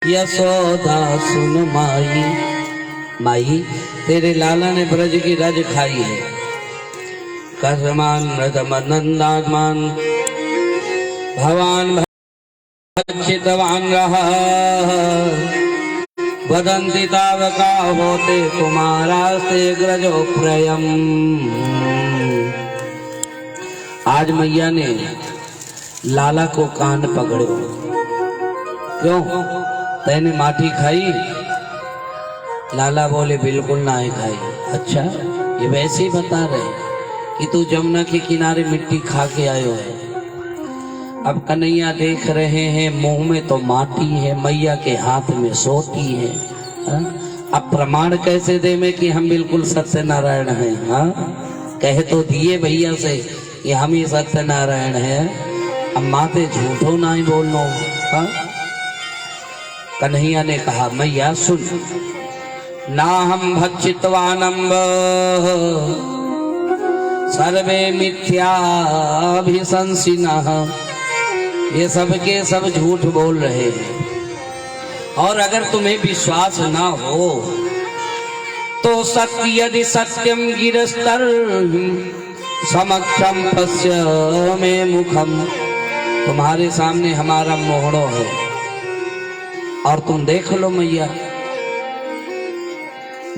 यशोदा सुन माई, माई तेरे लाला ने ब्रज की रज खाई है। कसमान मृदम नंदात्मान भवान भक्षितवान रहा, वदंती तावका होते कुमारा से ग्रजो प्रयम। आज मैया ने लाला को कान पकड़ो। क्यों? तैने माटी खाई? लाला बोले बिल्कुल ना ही खाई। अच्छा, ये वैसे ही बता रहे कि तू जमुना के किनारे मिट्टी खा के आयो है। अब कन्हैया देख रहे हैं मुंह में तो माटी है, मैया के हाथ में सोती है। अब प्रमाण कैसे दे में कि हम बिल्कुल सत्यनारायण हैं? कह तो दिए भैया से कि हम ही सत्यनारायण हैं। अब माते झूठो ना ही बोलो। कन्हैया ने कहा मैया सुन, ना हम भक्षितवानम्ब सर्वे मिथ्याभिशंसिनः। ये सब के सब झूठ बोल रहे हैं। और अगर तुम्हें विश्वास ना हो तो सत्य यदि सत्यम गिरस्तर समक्षम पश्य मुखम। तुम्हारे सामने हमारा मोहड़ो है और तुम देख लो मैया।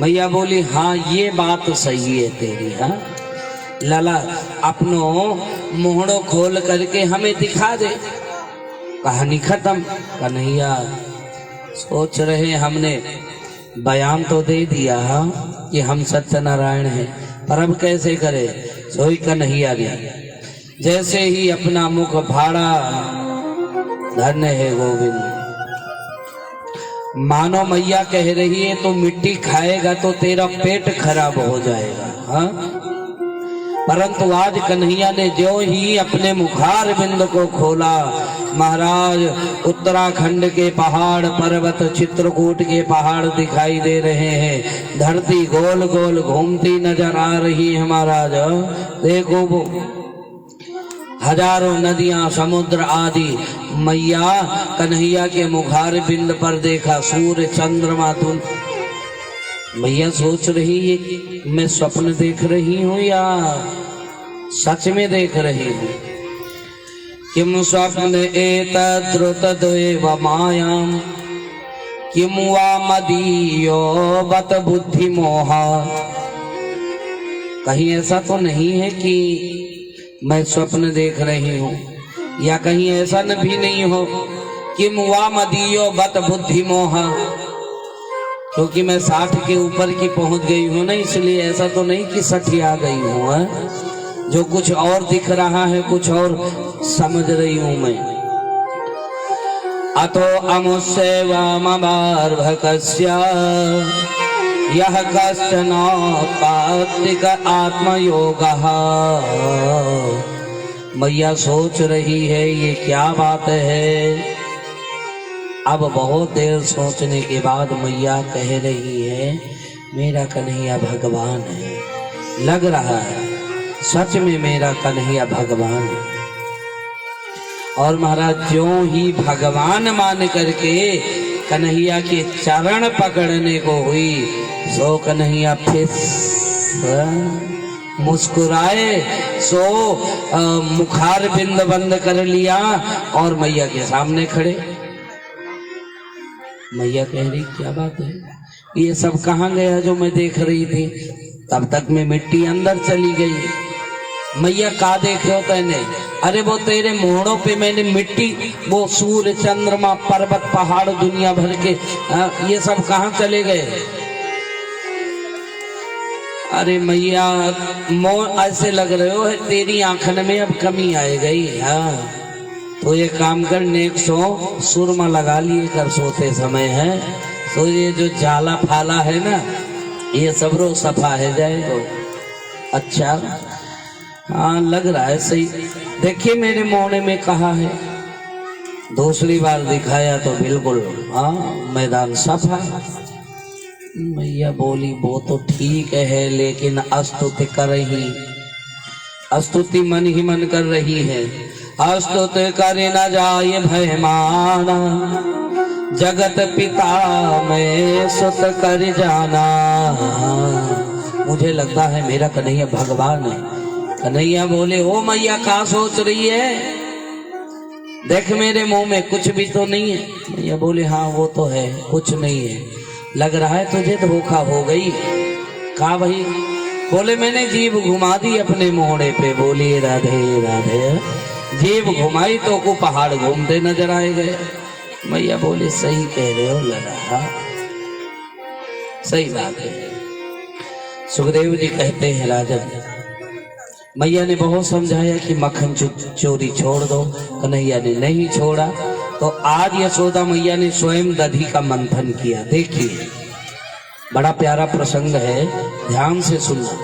मैया बोली हाँ ये बात सही है तेरी। हाँ लाला अपनो मोहड़ो खोल करके हमें दिखा दे। कहानी खत्म। कन्हैया सोच रहे हमने बयान तो दे दिया कि हम सत्यनारायण हैं, पर अब कैसे करे? सोई कन्हैया ने जैसे ही अपना मुख फाड़ा, धन्य है गोविंद। मानो मैया कह रही है तो मिट्टी खाएगा तो तेरा पेट खराब हो जाएगा। हाँ, परंतु आज कन्हैया ने जो ही अपने मुखार बिंद को खोला, महाराज उत्तराखंड के पहाड़, पर्वत, चित्रकूट के पहाड़ दिखाई दे रहे हैं। धरती गोल गोल घूमती नजर आ रही है महाराज। देखो वो हजारों नदियां, समुद्र आदि मैया कन्हैया के मुखार बिंद पर देखा। सूर्य चंद्रमा तुम। मैया सोच रही है मैं स्वप्न देख रही हूँ या सच में देख रही हूँ। किम स्वप्न एतद्रुतद्वैव मायाम किम वा मदीयो बत बुद्धि मोहा। कहीं ऐसा तो नहीं है कि मैं स्वप्न देख रही हूँ, या कहीं ऐसा न भी नहीं हो कि मुआ मदियो बत बुद्धि मोहा। क्योंकि मैं 60 के ऊपर की पहुंच गई हूँ ना, इसलिए ऐसा तो नहीं कि 60 आ गई हूँ। जो कुछ और दिख रहा है कुछ और समझ रही हूँ मैं। अतो अमुष्य वामबार्भकस्य यह कश्चन कार्तिक आत्मयोगः। मैया सोच रही है ये क्या बात है। अब बहुत देर सोचने के बाद मैया कह रही है मेरा कन्हैया भगवान है। लग रहा है सच में मेरा कन्हैया भगवान है। और महाराज ज्यों ही भगवान मान करके कन्हैया के चरण पकड़ने को हुई, सो कन्हैया फिर मुस्कुराए, सो मुखार बिंद बंद कर लिया और मैया के सामने खड़े। मैया कह रही क्या बात है, ये सब कहाँ गया जो मैं देख रही थी? तब तक में मिट्टी अंदर चली गई। मैया का देख रहे हो तैने? अरे वो तेरे मोहड़ों पे मैंने मिट्टी, वो सूर्य चंद्रमा पर्वत पहाड़ दुनिया भर के ये सब कहाँ चले गए? अरे मैया ऐसे लग रहे हो तेरी आंखन में अब कमी आ गई। हाँ तो ये काम कर, नेक सो सुरमा लगा लिए कर सोते समय है, तो ये जो जाला फाला है ना ये सब रो सफा है जाएगा। अच्छा हाँ लग रहा है सही। देखिए मेरे मोहने में कहा है, दूसरी बार दिखाया तो बिल्कुल हाँ मैदान सफा। मैया बोली वो तो ठीक है, लेकिन स्तुति कर रही, स्तुति मन ही मन कर रही है। स्तुति कर न जाए भयमाना, जगत पिता मैं सुत कर जाना। मुझे लगता है मेरा कन्हैया भगवान है। कन्हैया बोले ओ मैया क्या सोच रही है, देख मेरे मुंह में कुछ भी तो नहीं है। मैया बोले हाँ वो तो है, कुछ नहीं है। लग रहा है तुझे धोखा हो गई। कहा भाई? बोले मैंने जीभ घुमा दी अपने मोहड़े पे। बोली राधे राधे। जीभ घुमाई तो को पहाड़ घूमते नजर आए गए। मैया बोले सही कह रहे हो लड़ा, सही बात है। सुखदेव जी कहते हैं राजन, मैया ने बहुत समझाया कि मक्खन चोरी छोड़ दो, कन्हैया ने नहीं छोड़ा। तो आज यशोदा मैया ने स्वयं दधी का मंथन किया। देखिए बड़ा प्यारा प्रसंग है, ध्यान से सुनना।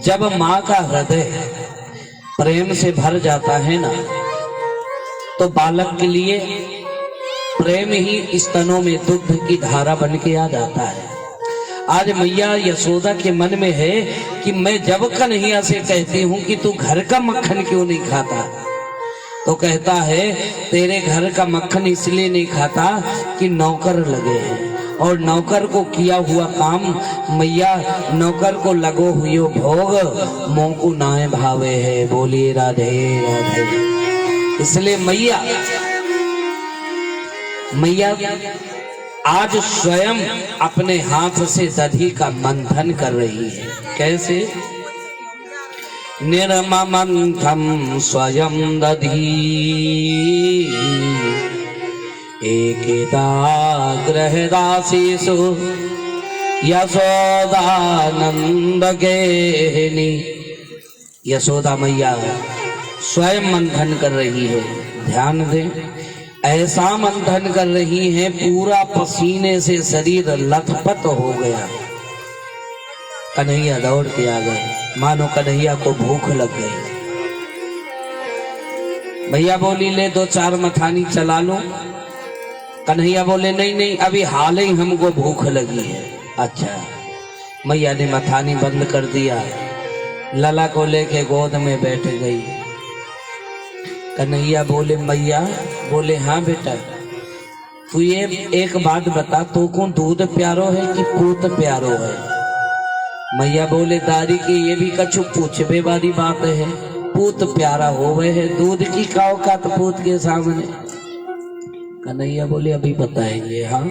जब माँ का हृदय प्रेम से भर जाता है ना, तो बालक के लिए प्रेम ही स्तनों में दुग्ध की धारा बन के आ जाता है। आज मैया यशोदा के मन में है कि मैं जब कन्हैया से कहती हूँ कि तू घर का मक्खन क्यों नहीं खाता, तो कहता है तेरे घर का मक्खन इसलिए नहीं खाता कि नौकर लगे हैं, और नौकर को किया हुआ काम मैया नौकर को लगो हुई भोग मोह को नाए भावे है। बोलिए राधे राधे। इसलिए मैया आज स्वयं अपने हाथ से दधी का मंथन कर रही है। कैसे? निर्ममंथम स्वयं दधी एकेदाग्रहदासीसु यशोदानंद गेहिनी। यशोदा मैया स्वयं मंथन कर रही है। ध्यान दें, ऐसा मंथन कर रही है पूरा पसीने से शरीर लथपथ हो गया। कन्हैया दौड़ के आ गए, मानो कन्हैया को भूख लग गई। भैया बोली ले 2-4 मथानी चला लो। कन्हैया बोले नहीं नहीं, अभी हाल ही हमको भूख लगी है। अच्छा, मैया ने मथानी बंद कर दिया, लला को लेके गोद में बैठ गई। कन्हैया बोले मैया, बोले हाँ बेटा, तू ये एक बात बता, तो को दूध प्यारो है कि पूत प्यारो है? मैया बोले दादी की ये भी कछु पूछबे वाली बात है, पूत प्यारा होवे है, दूध की काव का तो पूत के सामने। कन्हैया बोले अभी बताएंगे। हाँ,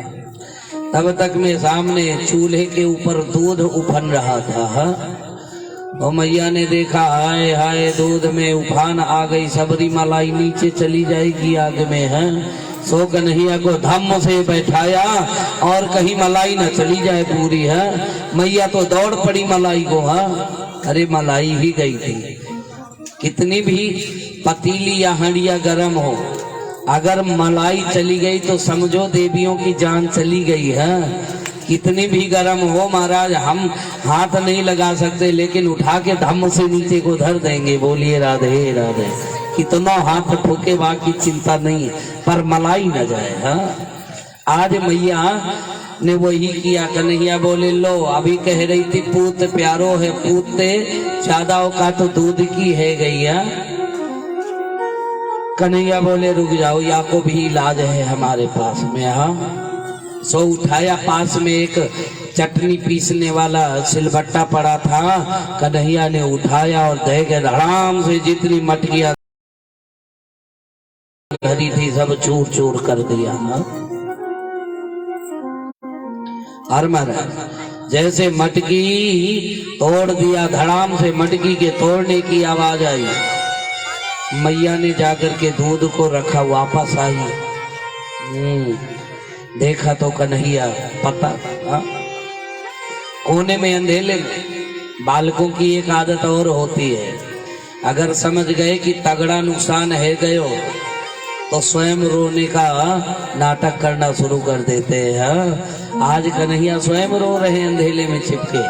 तब तक मैं सामने चूल्हे के ऊपर दूध उफन रहा था। हाँ, और मैया ने देखा हाय हाय दूध में उफान आ गई, सबरी मलाई नीचे चली जाएगी आग में। है सो कन्हैया को धम्म से बैठाया और कहीं मलाई न चली जाए पूरी। है मैया तो दौड़ पड़ी मलाई को। हाँ, अरे मलाई ही गई थी। कितनी भी पतीली या हंडिया गर्म हो, अगर मलाई चली गई तो समझो देवियों की जान चली गई है। कितनी भी गर्म हो महाराज, हम हाथ नहीं लगा सकते, लेकिन उठा के धम्म से नीचे को धर देंगे। बोलिए राधे राधे। कितना हाथ ठोके बाकी चिंता नहीं, पर मलाई न जाए। हाँ, आज मैया ने वही किया। कन्हैया बोले लो, अभी कह रही थी पूत प्यारो है, पूते ज्यादा का तो दूध की है गैया। कन्हैया बोले रुक जाओ, या को भी इलाज है हमारे पास में। हाँ, सो उठाया, पास में एक चटनी पीसने वाला सिलबट्टा पड़ा था। कन्हैया ने उठाया और दे के धड़ाम से जितनी मटकियां भरी थी सब चूर चूर कर दिया। हर महाराज जैसे मटकी तोड़ दिया, धड़ाम से मटकी के तोड़ने की आवाज आई। मैया ने जाकर के दूध को रखा, वापस आई। देखा तो कन्हैया पता। कोने में अंधेले में बालकों की एक आदत और होती है, अगर समझ गए कि तगड़ा नुकसान है गयो तो स्वयं रोने का नाटक करना शुरू कर देते हैं। आज कन्हैया स्वयं रो रहे अंधेले में छिपके।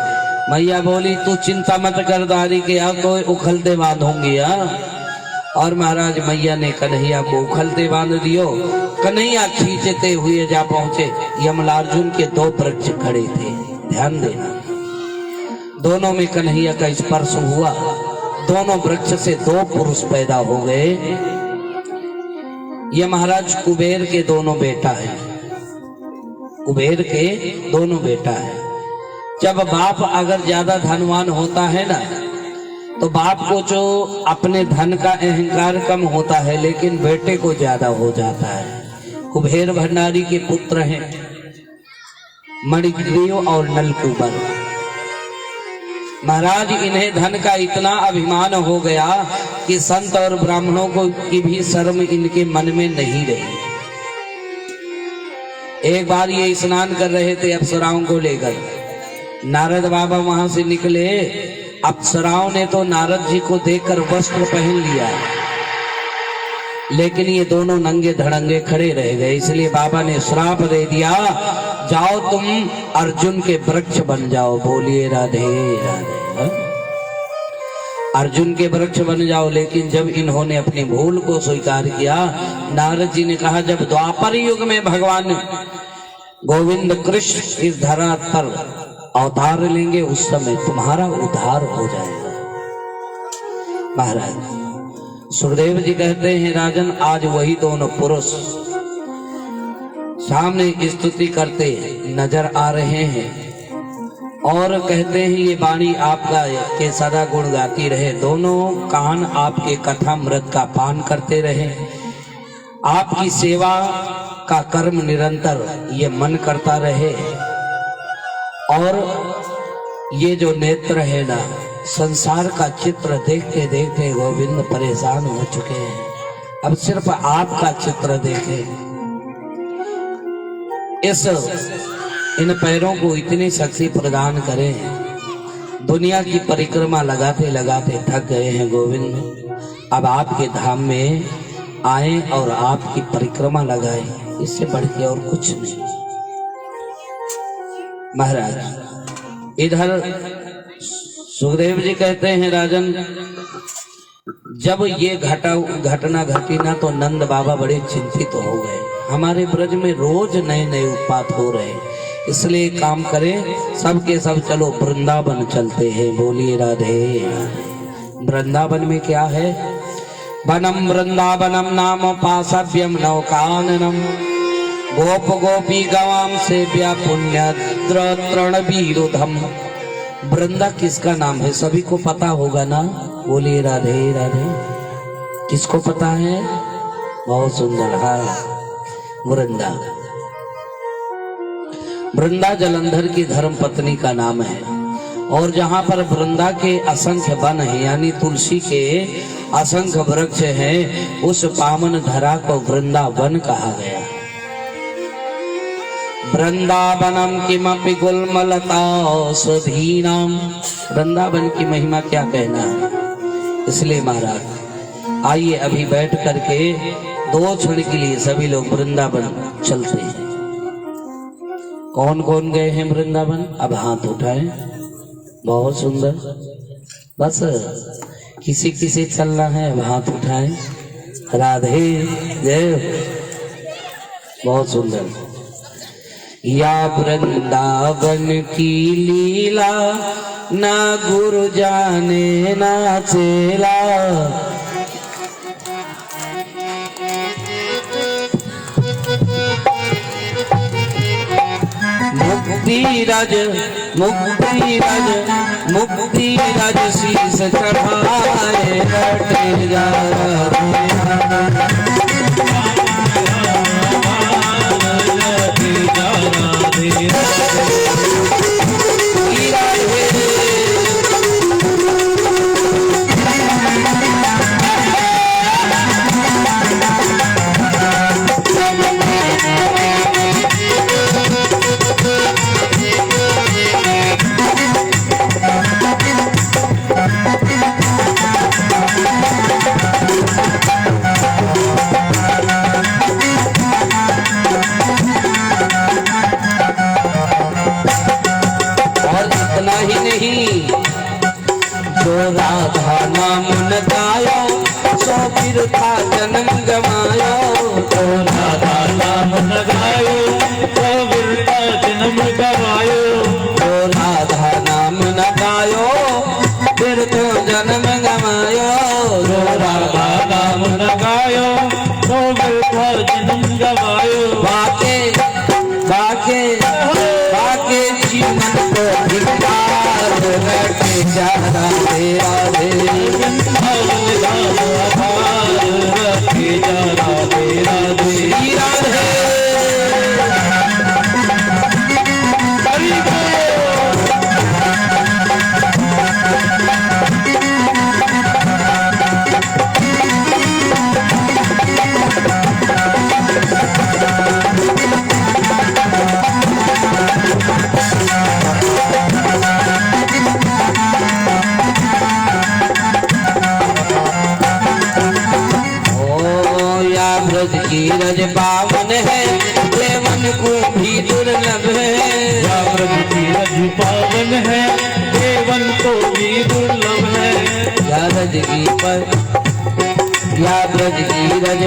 मैया बोली तू चिंता मत कर दादी के, अब तो उखलते बांधूंगी। और महाराज मैया ने कन्हैया को उखलते बांध दियो। कन्हैया खींचते हुए जा पहुंचे, यमलार्जुन के 2 वृक्ष खड़े थे। ध्यान देना, दोनों में कन्हैया का स्पर्श हुआ, दोनों वृक्ष से 2 पुरुष पैदा हो गए। ये महाराज कुबेर के दोनों बेटा है, कुबेर के दोनों बेटा है। जब बाप अगर ज्यादा धनवान होता है ना, तो बाप को जो अपने धन का अहंकार कम होता है, लेकिन बेटे को ज्यादा हो जाता है। कुबेर भंडारी के पुत्र हैं मणिग्रीव और नलकूबर। महाराज इन्हें धन का इतना अभिमान हो गया कि संत और ब्राह्मणों को की भी शर्म इनके मन में नहीं रही। एक बार ये स्नान कर रहे थे अप्सराओं को लेकर, नारद बाबा वहां से निकले। अप्सराओं ने तो नारद जी को देखकर वस्त्र पहन लिया, लेकिन ये दोनों नंगे धड़ंगे खड़े रह गए। इसलिए बाबा ने श्राप दे दिया, जाओ तुम अर्जुन के वृक्ष बन जाओ। बोलिए राधे राधे। अर्जुन के वृक्ष बन जाओ। लेकिन जब इन्होंने अपनी भूल को स्वीकार किया, नारद जी ने कहा, जब द्वापर युग में भगवान गोविंद कृष्ण इस धरा पर अवतार लेंगे, उस समय तुम्हारा उद्धार हो जाएगा। महाराज सुखदेव जी कहते हैं, राजन आज वही दोनों पुरुष सामने स्तुति करते नजर आ रहे हैं और कहते हैं, ये वाणी आपका के सदा गुण गाती रहे, दोनों कान आपके कथामृत का पान करते रहे, आपकी सेवा का कर्म निरंतर ये मन करता रहे, और ये जो नेत्र है ना, संसार का चित्र देखते देखते गोविंद परेशान हो चुके हैं। अब सिर्फ आपका चित्र देखें। इन पैरों को इतनी शक्ति प्रदान करें। दुनिया की परिक्रमा लगाते लगाते थक गए हैं गोविंद। अब आपके धाम में आए और आपकी परिक्रमा लगाए, इससे बढ़ के और कुछ नहीं। महाराज इधर सुखदेव जी कहते हैं, राजन जब ये घटना घटी ना, तो नंद बाबा बड़े चिंतित हो गए। हमारे ब्रज में रोज नए नए उत्पात हो रहे, इसलिए काम करें, सबके सब चलो वृंदावन चलते हैं। बोलिए राधे। वृंदावन में क्या है? वनम वृंदावनम नाम पाशव्यम नौकाननम गोप गोपी गवाम सेव्या पुण्य तृण विरुधम। वृंदा किसका नाम है? सभी को पता होगा ना। बोलिए राधे राधे। किसको पता है? बहुत सुंदर। हाँ, वृंदा। वृंदा जलंधर की धर्म पत्नी का नाम है। और जहाँ पर वृंदा के असंख्य वन है, यानी तुलसी के असंख्य वृक्ष हैं, उस पावन धरा को वृंदावन कहा गया। वृंदावनम किमपि गुल्मलता सुधीनाम। वृंदावन की महिमा क्या कहना है। इसलिए महाराज आइए अभी बैठ करके 2 क्षण के लिए सभी लोग वृंदावन चलते हैं। कौन कौन गए हैं वृंदावन? अब हाथ उठाएं। बहुत सुंदर। बस किसी किसी चलना है, अब हाथ उठाएं। राधे जय। बहुत सुंदर। या वृंदावन की लीला, ना गुरु जाने ना चेला। मुक्ति राज शीस चढ़ाए लौटे जा राधा नाम न गायो, सो फिर था जन्म गवायो। तो राधा नाम न गायो, सो फिर था जन्म गवायो। तो राधा नाम न गायो, फिर तो जन्म गवायो। तो राधा नाम न गायो, सो फिर था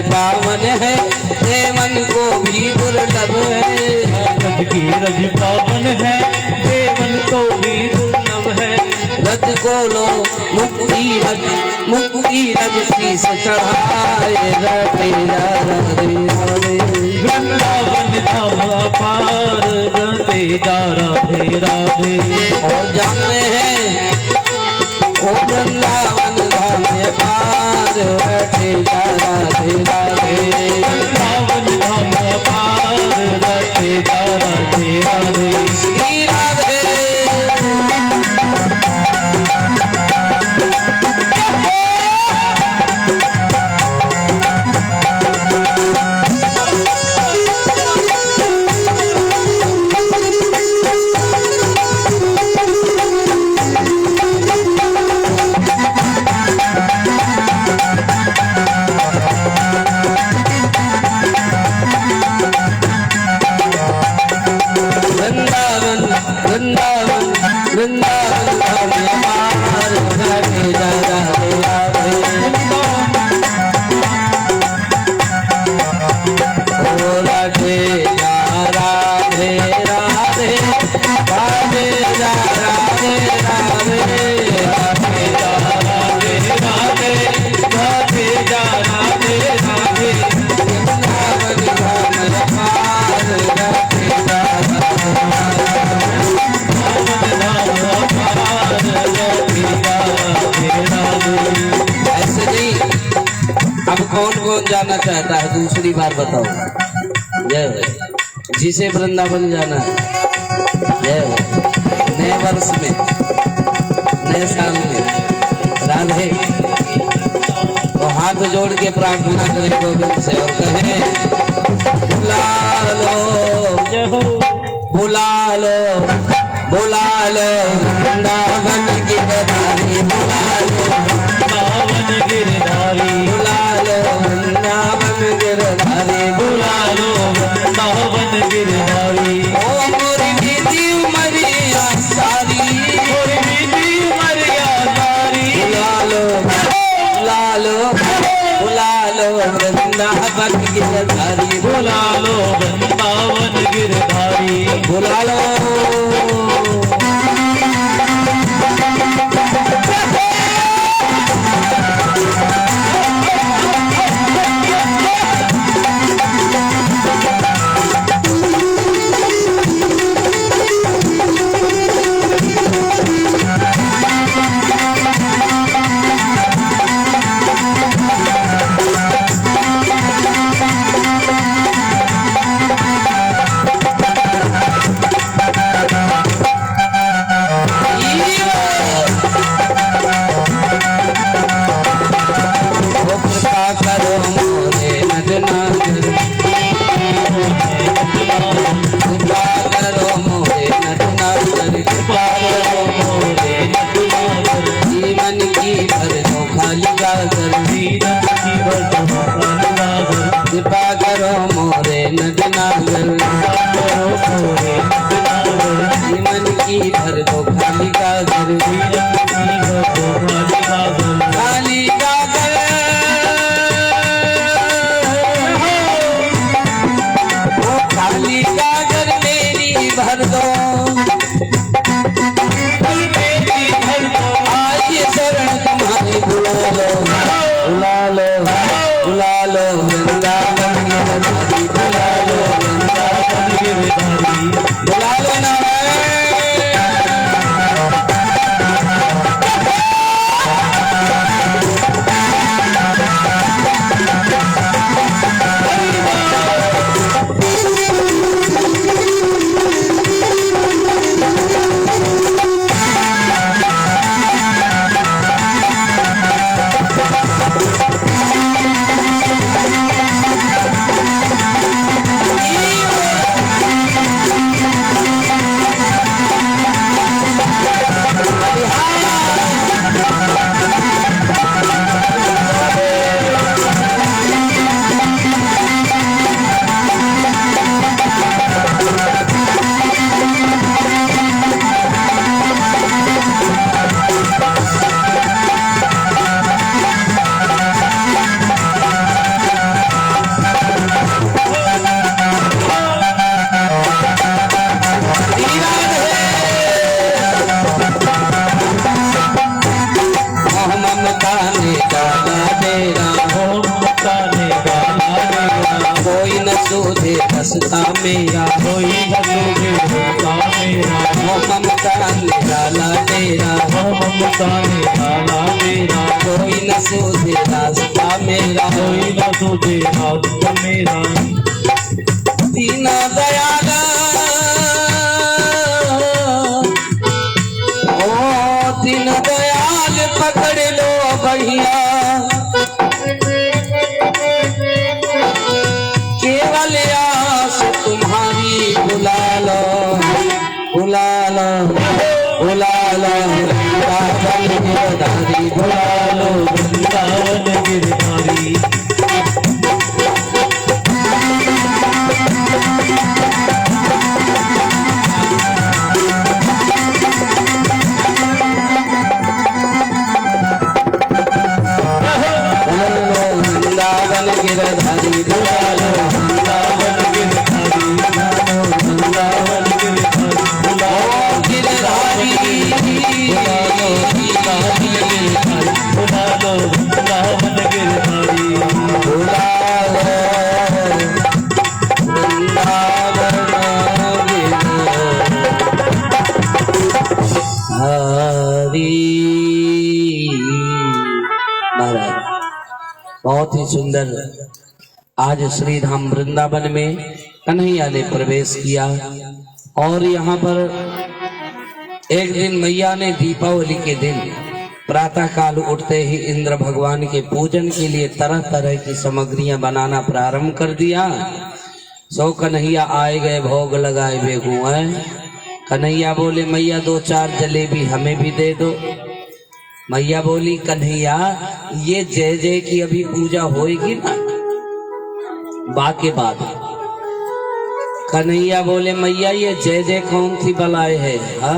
पावन है, देवन को भी दुर्लभ है। रज की रज पावन है, देवन को भी दुर्लभ है। रज को लो मुक्ति रज शीस चढ़ाए, राधे राधे राधे। वृंदावन धाम अपार, राधे राधे राधे। और जानते हैं ओ वृंदावन धाम अपार, राधे राधे राधे। वृंदावन धाम अपार, राधे राधे राधे। श्री राधे कौन कौन जाना चाहता है? दूसरी बार बताओ। जय हो। जिसे वृंदावन जाना है, जय हो। नए वर्ष में, नए साल में राधे तो हाथ जोड़ के प्रार्थना करें गोविंद से और कहें बुला लो, बुला लो, बुला लो वृंदावन गिरधारी, बुला लो वृंदावन गिरधारी, बुला लो वृंदावन गिरधारी, बुला लो वृंदावन गिरधारी। ओ मोरी बीती उमरिया सारी, मोरी बीती उमरिया सारी, बुला लो, बुला लो, बुला लो वृंदावन गिरधारी, बुला लो वृंदावन गिरधारी, बुला लो। कृपा करो मोरे नटनागर, जीवन की भर दो खाली का घर, खाली का घर, वो खाली का घर मेरी भर दो, आइए शरण तुम्हारी, बुला लो, बुला लो, बुला लो वृंदावन गिरधारी, बुला लो वृंदावन गिरधारी, बुला लो ना। मेरा, कोई न सूझे भूखा मेरा, वो ममता निराला तेरा, वो ममता निराला मेरा, कोई न सूझे रास्ता मेरा, कोई न सूझे रास्ता मेरा। दीन दयाल ओ दीन दयाल पकड़ लो भैया, केवल आस तुम्हारी बुला लो, बुला लो, बुला लो वृंदावन गिरधारी, बुला लो वृंदावन गिरधारी। वृंदावन गिरधारी, बुला लो वृंदावन गिरधारी, वृंदावन गिरधारी, बुला लो गिरधारी, बुला लो वृंदावन गिरधारी, बुला लो वृंदावन गिरधारी। बुला लो वृंदावन गिरधारी। महाराज बहुत ही सुंदर आज श्री धाम वृंदावन में कन्हैया ने प्रवेश किया। और यहाँ पर एक दिन मैया ने दीपावली के दिन प्रातः काल उठते ही इंद्र भगवान के पूजन के लिए तरह तरह की सामग्रियां बनाना प्रारंभ कर दिया। सो कन्हैया आए गए, भोग लगाए बेगू है। कन्हैया बोले मैया 2-4 जलेबी हमें भी दे दो। मैया बोली कन्हैया ये जय जय की अभी पूजा होएगी ना, बाके बाद। कन्हैया बोले मैया ये जय जय कौन सी बलाए है? हा?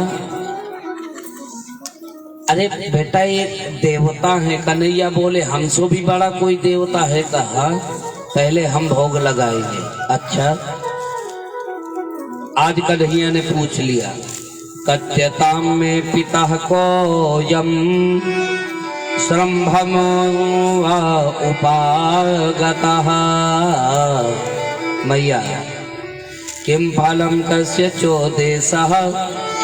अरे बेटा ये देवता है। कन्हैया बोले हमसे भी बड़ा कोई देवता है कहा, पहले हम भोग लगाएंगे। अच्छा आज कन्हैया ने पूछ लिया कत्यताम में पिता को यम श्रम्भम उपागतः। मैया किम फलम कस्य चोदेशः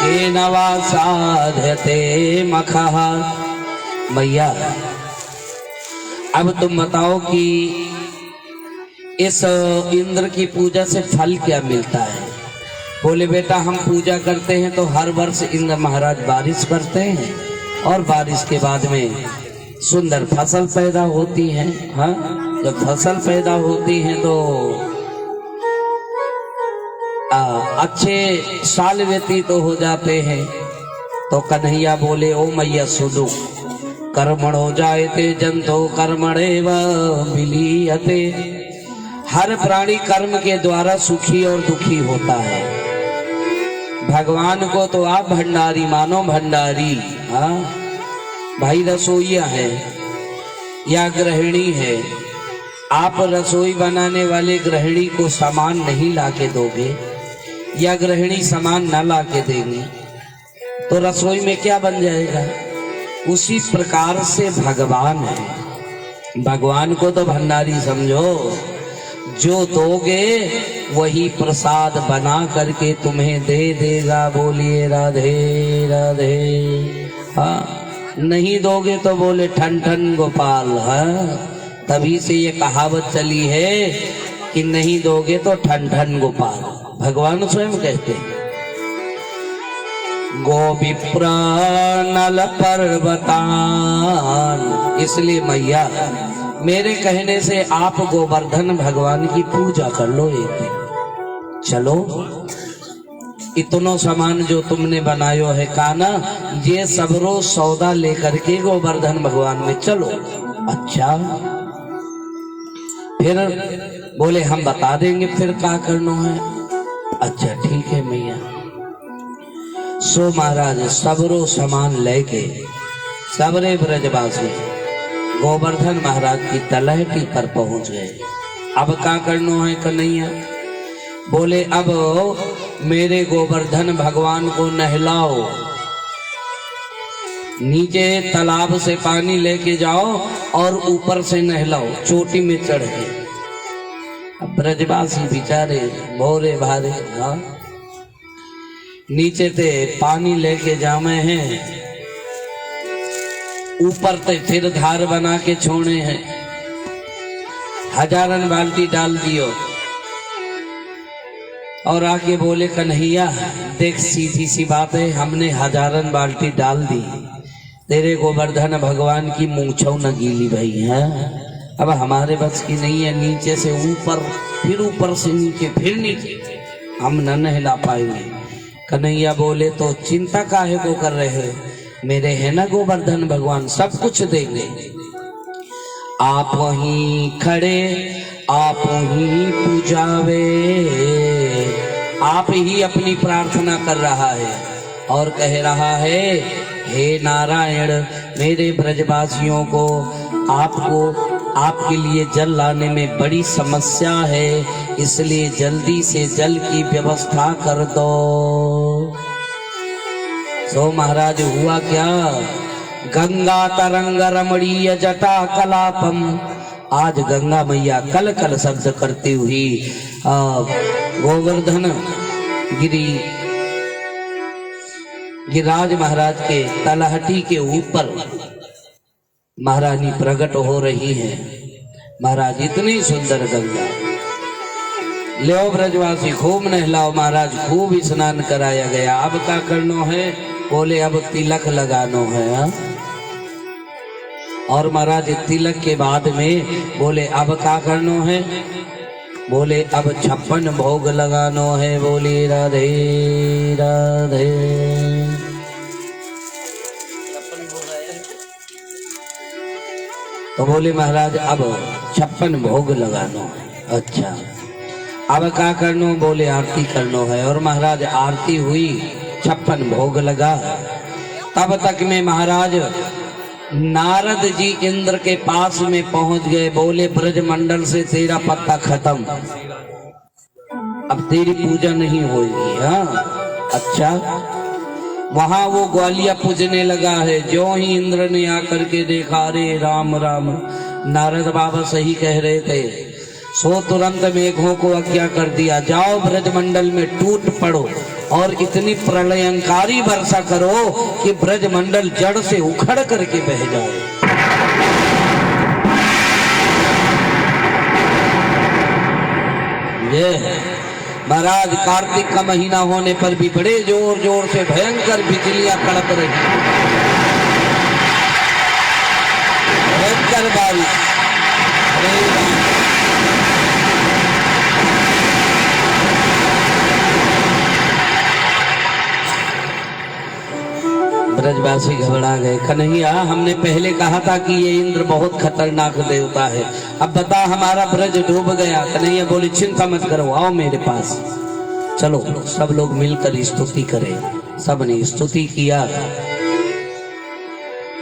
केन वा साध्यते मखः। मैया अब तुम बताओ कि इस इंद्र की पूजा से फल क्या मिलता है? बोले बेटा हम पूजा करते हैं तो हर वर्ष इंद्र महाराज बारिश करते हैं और बारिश के बाद में सुंदर फसल पैदा होती है। हाँ जब फसल पैदा होती है तो अच्छे साल व्यतीत तो हो जाते हैं। तो कन्हैया बोले ओ मैया सुनो, कर्मणो जायते जंतो कर्मणेव विलीयते। हर प्राणी कर्म के द्वारा सुखी और दुखी होता है। भगवान को तो आप भंडारी मानो, भंडारी। हाँ भाई रसोईया है या गृहिणी है, आप रसोई बनाने वाले गृहिणी को सामान नहीं लाके दोगे या गृहिणी सामान न लाके देंगी तो रसोई में क्या बन जाएगा? उसी प्रकार से भगवान है। भगवान को तो भंडारी समझो, जो दोगे वही प्रसाद बना करके तुम्हें दे देगा। बोलिए राधे राधे। हाँ नहीं दोगे तो बोले ठन ठन गोपाल। हाँ तभी से ये कहावत चली है कि नहीं दोगे तो ठन ठन गोपाल। भगवान स्वयं कहते हैं गो विप्र नल पर्वतान। इसलिए मैया मेरे कहने से आप गोवर्धन भगवान की पूजा कर लो एक दिन। चलो इतनो सामान जो तुमने बनायो है काना, ये सबरो सौदा लेकर के गोवर्धन भगवान में चलो। अच्छा फिर बोले हम बता देंगे फिर क्या करना है। अच्छा ठीक है मैया। सो महाराज सबरो सामान लेके सबरे ब्रजवासी गोवर्धन महाराज की तलहटी पर पहुंच गए। अब क्या करना है कन्हैया? बोले अब मेरे गोवर्धन भगवान को नहलाओ, नीचे तालाब से पानी लेके जाओ और ऊपर से नहलाओ चोटी में चढ़ के। अब ब्रजवासी बेचारे भोरे भारे, हाँ, नीचे ते पानी लेके जामे हैं, ऊपर ते फिर धार बना के छोड़े हैं। हजारन बाल्टी डाल दियो और आके बोले कन्हैया देख सीधी सी बात है, हमने हजारन बाल्टी डाल दी, तेरे गोवर्धन भगवान की मूंछों न गीली भई है, अब हमारे बस की नहीं है, नीचे से ऊपर फिर ऊपर से नीचे फिर नीचे, हम न नहला पाएंगे। कन्हैया बोले तो चिंता काहे को कर रहे हो, मेरे है ना गोवर्धन भगवान, सब कुछ देंगे। आप वहीं खड़े आप वहीं पूजावे, आप ही अपनी प्रार्थना कर रहा है और कह रहा है हे नारायण, मेरे ब्रजवासियों को आपको आपके लिए जल लाने में बड़ी समस्या है, इसलिए जल्दी से जल की व्यवस्था कर दो। सो महाराज हुआ क्या, गंगा तरंग रमणीय जटा कलापम, आज गंगा मैया कल कल शब्द करती हुई गोवर्धन गिरिराज महाराज के तलहटी के ऊपर महारानी प्रकट हो रही है। महाराज इतनी सुंदर गंगा, ले ब्रजवासी खूब नहलाओ, महाराज खूब स्नान कराया गया। अब क्या करनो है, बोले अब तिलक लगानो है। और महाराज तिलक के बाद में बोले अब क्या करनो है, बोले अब 56 भोग लगानो है। बोले राधे राधे। तो बोले महाराज अब 56 भोग लगानो है। अच्छा अब क्या करनो, बोले आरती करनो है। और महाराज आरती हुई, 56 भोग लगा। तब तक में महाराज नारद जी इंद्र के पास में पहुंच गए। बोले ब्रजमंडल से तेरा पत्ता खत्म, अब तेरी पूजा नहीं होगी। हाँ अच्छा, वहां वो ग्वालिया पूजने लगा है। जो ही इंद्र ने आकर के देखा, रे राम राम, नारद बाबा सही कह रहे थे। सो तुरंत मेघों को आज्ञा कर दिया, जाओ ब्रजमंडल में टूट पड़ो और इतनी प्रलयंकारी वर्षा करो कि ब्रजमंडल जड़ से उखड़ करके बह जाए। ये महाराज कार्तिक का महीना होने पर भी बड़े जोर जोर से भयंकर बिजलियां कड़क रही, भयंकर बारिश। ब्रजवासी घबरा गए। कन्हैया हमने पहले कहा था कि ये इंद्र बहुत खतरनाक देवता है, अब बता हमारा ब्रज डूब गया। कन्हैया बोली चिंता मत करो, आओ मेरे पास चलो। सब लोग मिलकर स्तुति करें। सबने स्तुति किया।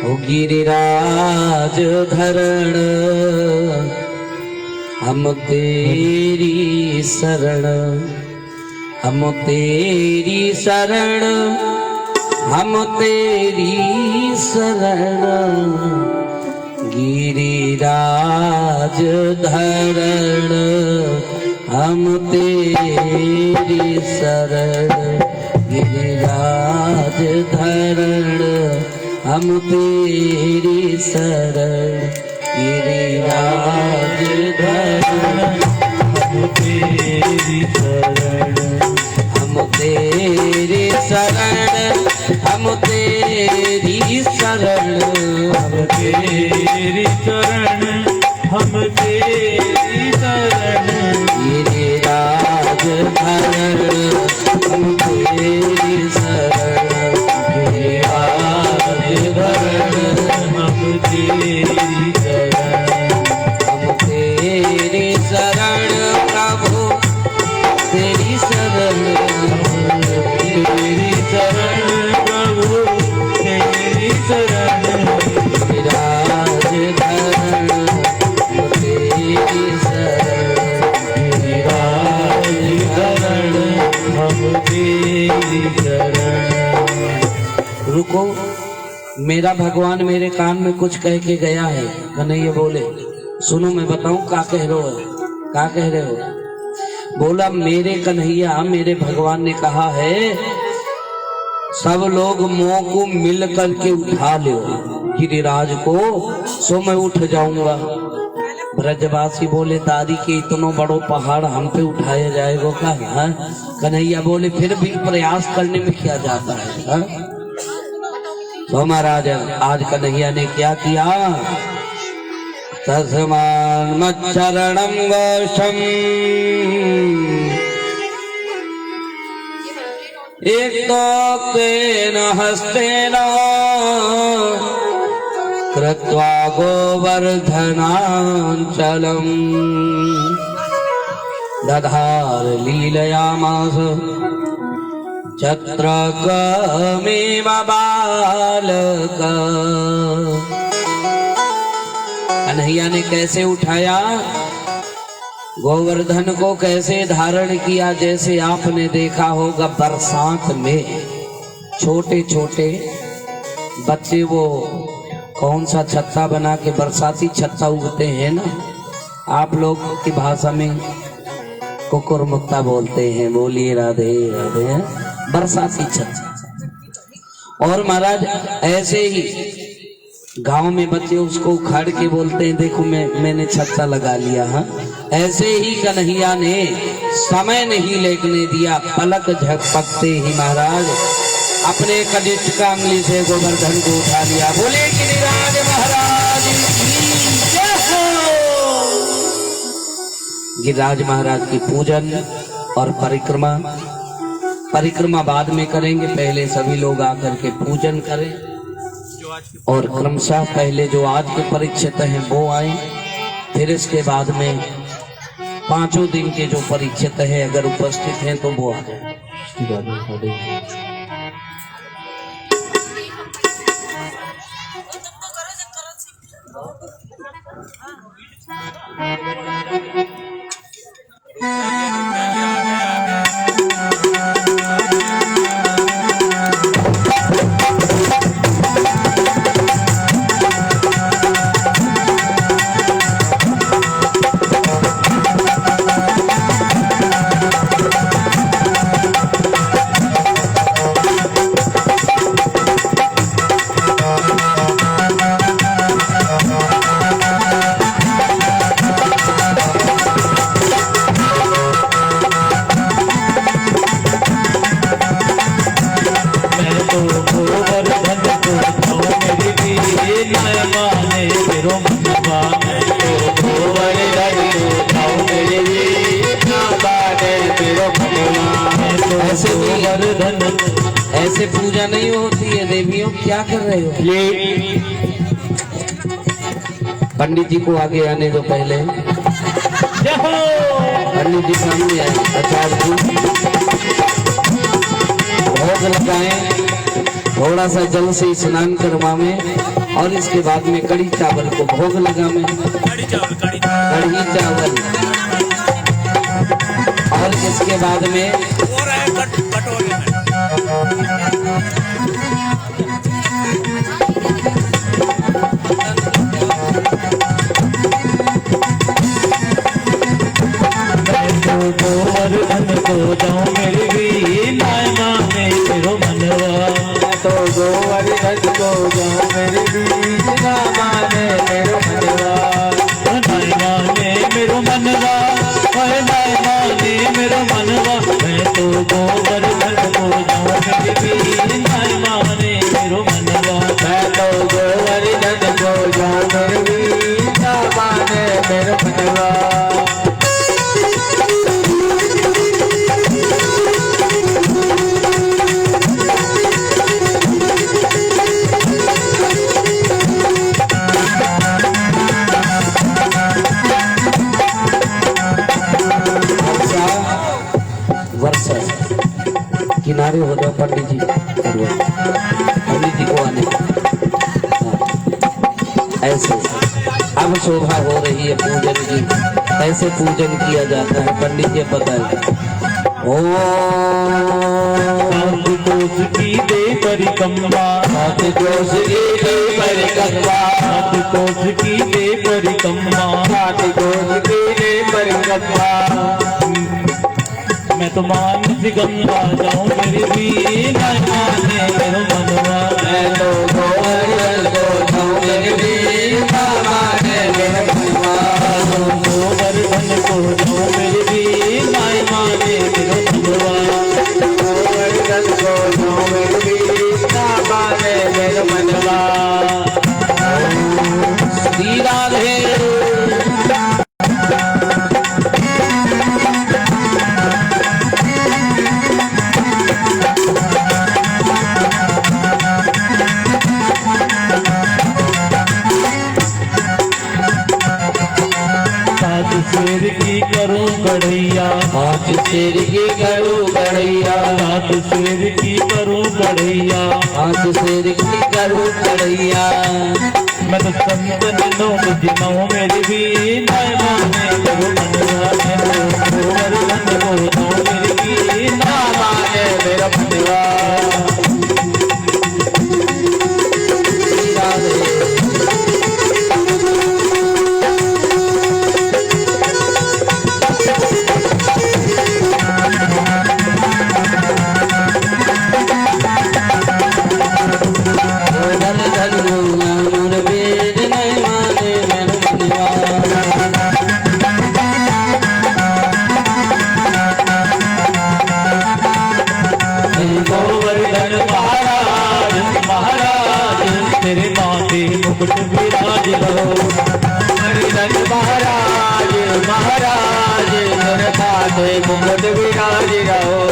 ओ गिरिराज धरण हम तेरी शरण, हम तेरी शरण, हम तेरी शरण। गिरिराज धरण हम तेरी शरण, गिरिराज धरण हम तेरी शरण, गिरिराज धरण हम तेरी शरण, हम तेरी शरण, हम तेरी शरण, हम तेरी शरण, हम तेरी शरण। गिरिराज धरण हम तेरी शरण, गिरिराज धरण हम तेरी शरण, हम तेरी शरण प्रभु, तेरी शरण, तेरी शरण प्रभु, तेरी शरण। गिरिराज धरण हम तेरी शरण, गिरिराज धरण हम तेरी शरण। रुको, मेरा भगवान मेरे कान में कुछ कह के गया है। कन्हैया बोले सुनो मैं बताऊं क्या कह रहे हो। क्या कह रहे हो? बोला मेरे कन्हैया, मेरे भगवान ने कहा है सब लोग मुंह को मिल करके उठा लो गिरिराज को, सो मैं उठ जाऊंगा। ब्रजवासी बोले दादी के इतनो बड़ो पहाड़ हम पे उठाया जाएगा क्या? हाँ? कन्हैया बोले फिर भी प्रयास करने में क्या जाता है। हाँ? तो महाराज आज कन्हैया ने क्या किया? तस्मान् मच्चरणं वशम् तेन हस्तेन कृत्वा गोवर्धनाञ्चलम् दधार लीलयामास चत्रकमेव बालक। कन्हैया ने कैसे उठाया? गोवर्धन को कैसे धारण किया? जैसे आपने देखा होगा बरसात में छोटे छोटे बच्चे वो कौन सा छत्ता बना के बरसाती छत्ता उगते हैं ना, आप लोग की भाषा में कुकुरमुक्ता बोलते हैं। बोलिए राधे राधे। बरसाती छत्ता। और महाराज ऐसे ही गांव में बच्चे उसको उखाड़ के बोलते हैं देखो मैंने छत्ता लगा लिया। हाँ, ऐसे ही कन्हैया ने समय नहीं लेने दिया, पलक झपकते ही महाराज अपने कनिष्ठ का अंगली से गोवर्धन को उठा लिया। बोले गिरिराज महाराज की जय हो। गिरिराज महाराज की पूजन और परिक्रमा बाद में करेंगे, पहले सभी लोग आकर के पूजन करें और क्रमशः पहले जो आज के परीक्षित हैं वो आए, फिर इसके बाद में 5 दिन के जो परीक्षित हैं अगर उपस्थित हैं तो वो आ जाए। ऐसे पूजा नहीं होती है देवियों। क्या कर रहे हो? पंडित जी को आगे आने दो पहले। पंडित जी सामने आए। आचार्य जी भोग लगाएं, थोड़ा सा जल से स्नान करवाएं और इसके बाद में कड़ी चावल को भोग लगावें। कड़ी चावल और इसके बाद में गोवर्धन को जाऊं मेरी भी नाय माने मेरो मनवा। तो गोवर्धन को जाऊं मेरी भी ना माने मेरो मनवा। नाय माने मेरो मनवा, नाय माने मेरो मनवा। मैं तो गोवर्धन को जाऊं मेरी भी नाय माने मेरो मनवा। मैं तो गोवर्धन को जाऊं मेरी भी ना माने मेरो मनवा। किनारे हो जाओ पंडित जी, पंडित जी को आने। ऐसे अब शोभा हो रही है पूजन की। ऐसे पूजन किया जाता है पंडित जी बताए। हाथ दोष की दे परिक्रमा, हाथ दोष की दे परिक्रमा, हाथ कोष की दे परिक्रमा, 7 कोष की दे परिक्रमा। मैं तो मानस गंगा जाऊं मेरी भी न माने मेरो मनवा, मैं तो गोवर्धन को जाऊं मेरी भी न माने मेरो मनवा। गोवर्धन को जाऊं मेरी भी न माने मेरो मनवा, गोवर्धन को जाऊं मेरी भी न माने मेरो मनवा। श्री राधे। शेर की करूं गढ़ैया, 5 शेर की करूं गढ़ैया, 7 शेर की करूं गढ़ैया, 5 शेर की करूं गढ़ैया। मैं तो संतन लोग जिनाऊं मेरी भी न माने मेरो मनवा, मैं तो गोवर्धन को जाऊं मेरी भी न माने मेरो मनवा। श्री राधे। गोवर्धन महाराज महाराज तेरे माथे मुकुट विराज रहो, गोवर्धन महाराज महाराज तेरे माथे मुकुट विराज रहो।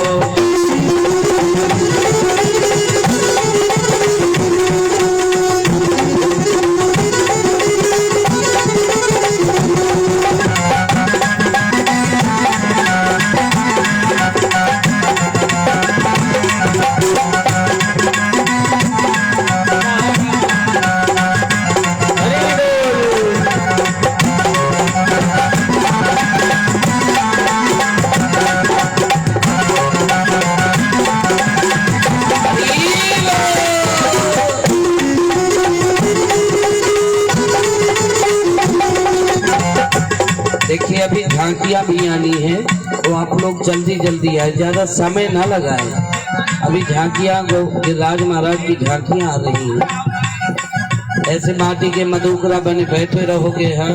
देखिए अभी झांकियां भी आनी है तो आप लोग जल्दी जल्दी आए, ज्यादा समय ना लगाए। अभी झांकियां राज महाराज की झांकियां आ रही हैं। ऐसे माटी के मधुकरा बने बैठे रहोगे। हाँ,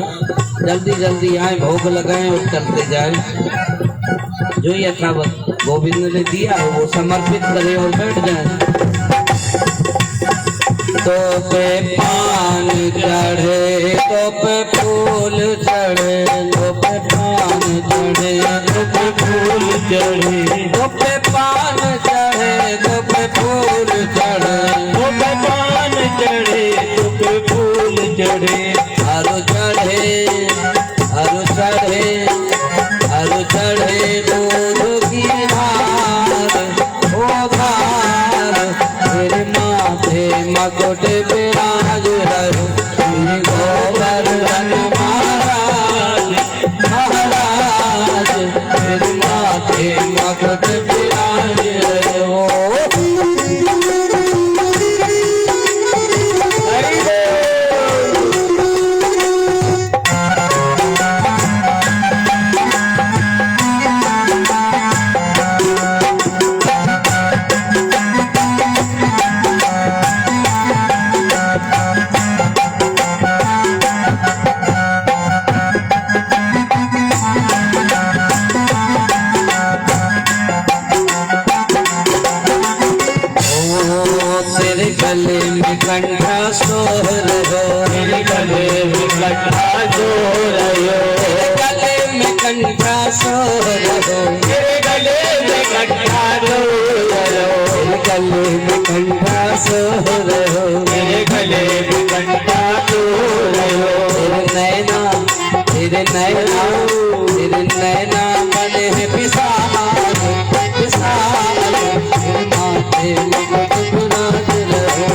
जल्दी जल्दी आए, भोग लगाएं और चलते जाए। जो यथावत गोविंद ने दिया है वो समर्पित करें और बैठ जाए। तो पे पान चढ़े तो पे फूल चढ़े, तो पे पान चढ़े तो पे फूल चढ़े, तो पे पान चढ़े तो पे फूल चढ़े, तो पे पान चढ़े तो पे फूल चढ़े, हरु चढ़े हरु चढ़े हरु चढ़े दूध की धार, ओ धार मेरे माथे मकुट विराज रहो। श्री गोवर्धन महाराज महाराज मेरे माथे मकुट विराज रहो। तेरे गले में कंठा सोहर हो, मेरे गले में कंठा सोहर हो, गले में कंठा सोहर हो, मेरे गले में कंठा सोहर हो, गले में कंठा सोहर हो, मेरे गले में कंठा सोहर हो, तेरे नैना तेरे नैना बने हैं विशाल विशाल, तेरे माथे मुकुट विराज रहो।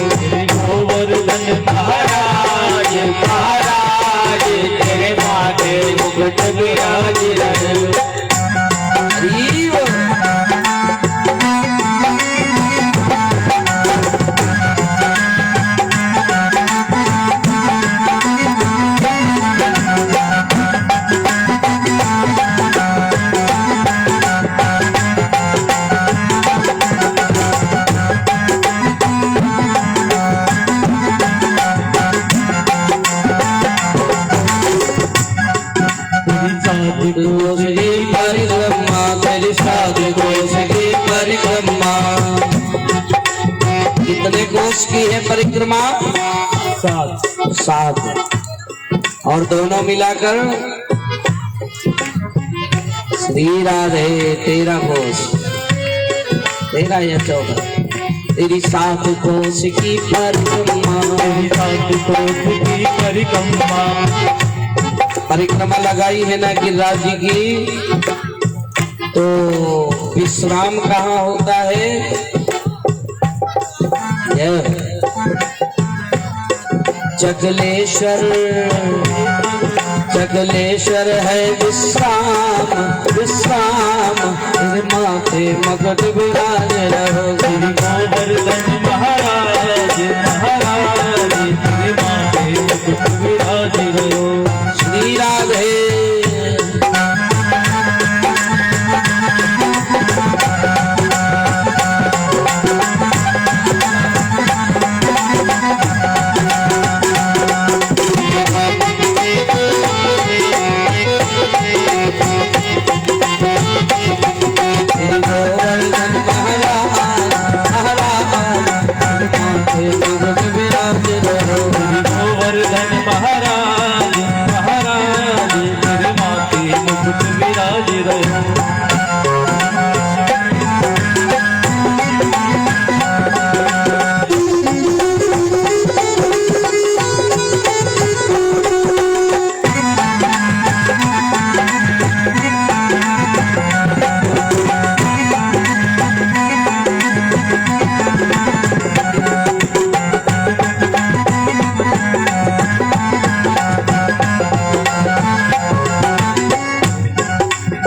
गोवर्धन महाराज महाराज तेरे माथे मुकुट विराज रहो। कितने कोस की है परिक्रमा? 7। और दोनों मिलाकर श्री राधे 13 कोस, 13 या 14। तेरी 7 कोस की परिक्रमा, तेरी 7 कोस की परिक्रमा, परिक्रमा लगाई है ना गिरिराज जी की। तो विश्राम कहाँ होता है? जगलेश्वर, जगलेश्वर है विश्राम, विश्राम तेरे माथे मगध विराज रहो। श्री गोवर्धन महाराज, महाराज तेरे माथे मुकुट विराज रहो। श्री राधे गोवर्धन महाराज, महाराज तेरे माथे मुकुट विराज रहो।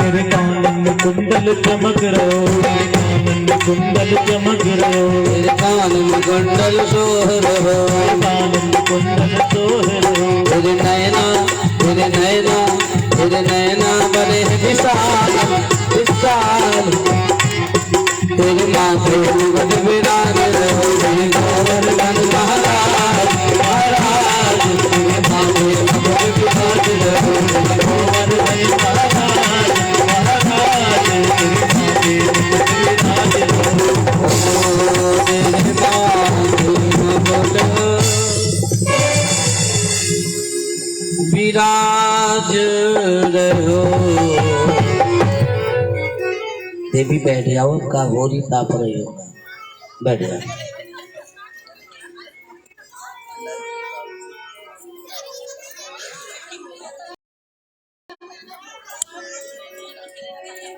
तेरे कानन में कुंडल चमक रहो, तेरे कानन में कुंडल चमक रहो। तेरे कान में कुंडल सोह रहो, तेरे कानन में कुंडल सोह रहो। तेरे नैना, तेरे नैना, तेरे नैना बने हैं विशाल, विशाल तेरे माथे मुकुट विराज रहो। श्री गोवर्धन महाराज, महाराज तेरे माथे मुकुट विराज रहो। गोवर्धन महाराज, महाराज तेरे माथे मुकुट विराज रहो। तेरे माथे मुकुट विराज रहो। देवी बैठ जाओ, का होरी ताप रही होगा, बैठ जाओ।